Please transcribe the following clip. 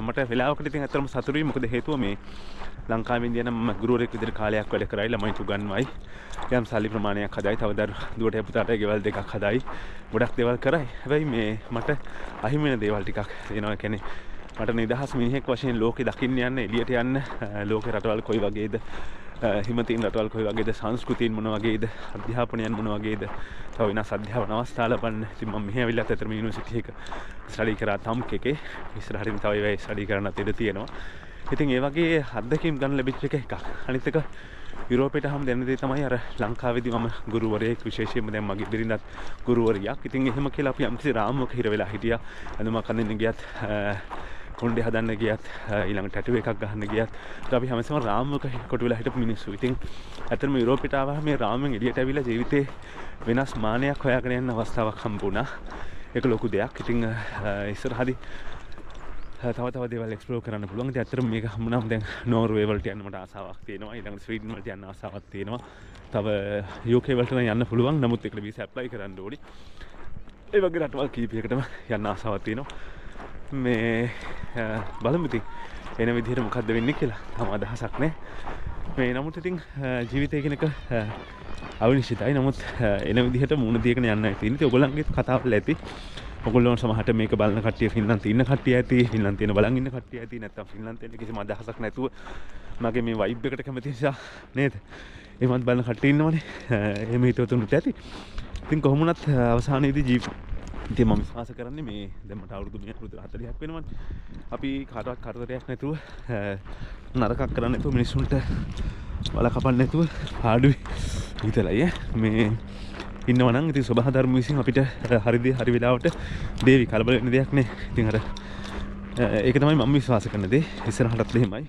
මට වෙලාවකට ඉතින් ඇත්තටම සතුටුයි. මොකද හේතුව මේ ලංකාවේ ඉඳන් මම ගුරුවරයෙක් විදිහට කාලයක් වැඩ කරයි, ළමයිට උගන්වයි. යම් සල්ලි ප්‍රමාණයක් හදයි, තව දුවට පුතාට ගෙවල් දෙකක් හදයි. ගොඩක් දේවල් කරයි. හැබැයි මේ මට අහිමි වෙන දේවල් ටිකක් එනවා. ඒ කියන්නේ මට නිදහස් මිනිහෙක් වශයෙන් ලෝකෙ දකින්න යන්න, එළියට යන්න, ලෝකේ රටවල් කොයි වගේද, හිම තියෙන රටවල් කොයි වගේද, සංස්කෘතීන් මොන වගේද, අධ්‍යාපනයන් මොන වගේද, තව වෙනස් අධ්‍යාපන අවස්ථා ලබන්න. ඉතින් මම මෙහි ඇවිල්ලා අතරම යුනිවර්සිටි එක ස්ටඩි කරා තම්ක එකේ. ඉස්සරහින් තව ඒවා ස්ටඩි කරන්නත් ඉඩ තියෙනවා. ඉතින් ඒ වගේ අත්දැකීම් ගන්න ලැබිච්ච එකක්. අනිත් එක යුරෝපයට හැම දෙන්න දේ තමයි අර ලංකාවේදී මම ගුරුවරයෙක්, විශේෂයෙන්ම දැන් මගේ බිරිඳත් ගුරුවරියක්. ඉතින් එහෙම කියලා අපි යම්කිසි රාමුවක හිර වෙලා හිටියා. අඳුමක් අඳින්න ගියත්, කොණ්ඩේ හදන්න ගියත්, ඊළඟ ටැටු එකක් ගහන්න ගියත් අපි හැමතිස්සම රාමුවක කොටු වෙලා හිටපු මිනිස්සු. ඉතින් ඇත්තටම යුරෝපයට ආවම මේ රාමුවෙන් එළියට ඇවිල්ලා ජීවිතේ වෙනස් මානයක් හොයාගෙන යන්න අවස්ථාවක් හම්බුණා. ඒක ලොකු දෙයක්. ඉතින් ඉස්සරහදී තව දේවල් එක්ස්ප්ලෝර් කරන්න පුළුවන්. ඉතින් ඇත්තටම මේක හම්බුනම දැන් නෝර්වේ වලට යන්න මට ආසාවක් තියෙනවා. ඊළඟට ස්වීඩන් වලට යන්න ආසාවක් තියෙනවා. තව UK වලට යන්න පුළුවන්. නමුත් ඒකට වීසා ඇප්ලයි කරන්න ඕනි. ඒ වගේ රටවල් කීපයකටම යන්න ආසාවක් තියෙනවා. මේ බලමු ඉතින් එන විදිහට මොකද්ද වෙන්නේ කියලා. තම අදහසක් නැහැ. මේ නමුත් ඉතින් ජීවිතය කියන එක අවිනිශ්චිතයි. නමුත් එන විදිහට මුණ දීගෙන යන්නයි තියෙන්නේ. ඉතින් ඔයගොල්ලන්ගේ කතාවල් ඇති. ඔයගොල්ලෝ සමහරට මේක බලන කට්ටිය ෆින්ලන්තේ ඉන්න කට්ටිය ඇති. ෆින්ලන්තේ බලන් ඉන්න කට්ටිය ඇති. නැත්නම් ෆින්ලන්තේ කිසිම අදහසක් නැතුව මගේ මේ වයිබ් එකට කැමති නිසා නේද? එහෙමත් බලන කට්ටිය ඉන්නවනේ. එහෙම හිතවතුන්ට ඇති. ඉතින් කොහොම වුණත් අවසානයේදී ඉතින් මම විශ්වාස කරන්නේ මේ දැන් මට අවුරුදු 40ක් වෙනවනේ. අපි කාටවත් කරදරයක් නැතුව නරකක් කරන්නේ නැතුව මිනිස්සුන්ට වල කපන්නේ නැතුව ආඩුයි විතරයි මේ ඉන්නවා නම් ඉතින් සබහා ධර්ම විසින් අපිට හරි වෙලාවට දේවි කලබල වෙන දෙයක් නේ. ඉතින් අර ඒක තමයි මම විශ්වාස කරන දේ. ඉස්සරහටත් එහෙමයි.